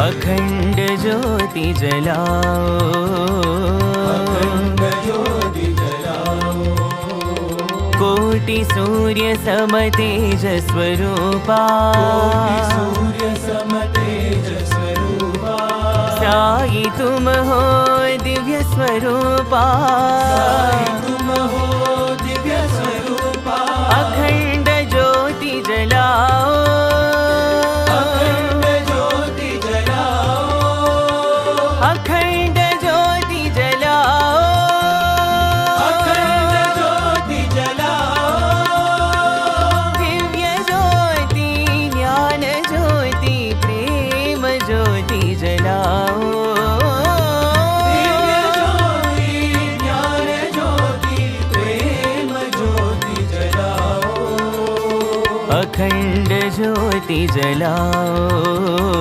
अखंड ज्योति जलाओ, अखंड ज्योति जलाओ। कोटि सूर्य सम तेज स्वरूपा, कोटि सूर्य सम तेज स्वरूपा। साई तुम हो दिव्य स्वरूपा, साई तुम हो दिव्य स्वरूपा। अखंड ज्योति जलाओ, अखंड ज्योति जलाओ। अखंड ज्योति जलाओ, अखंड ज्योति जलाओ। दिव्य ज्योति ज्ञान ज्योति प्रेम ज्योति जलाओ, दिव्य ज्योति ज्ञान ज्योति प्रेम ज्योति जलाओ। अखंड ज्योति जलाओ।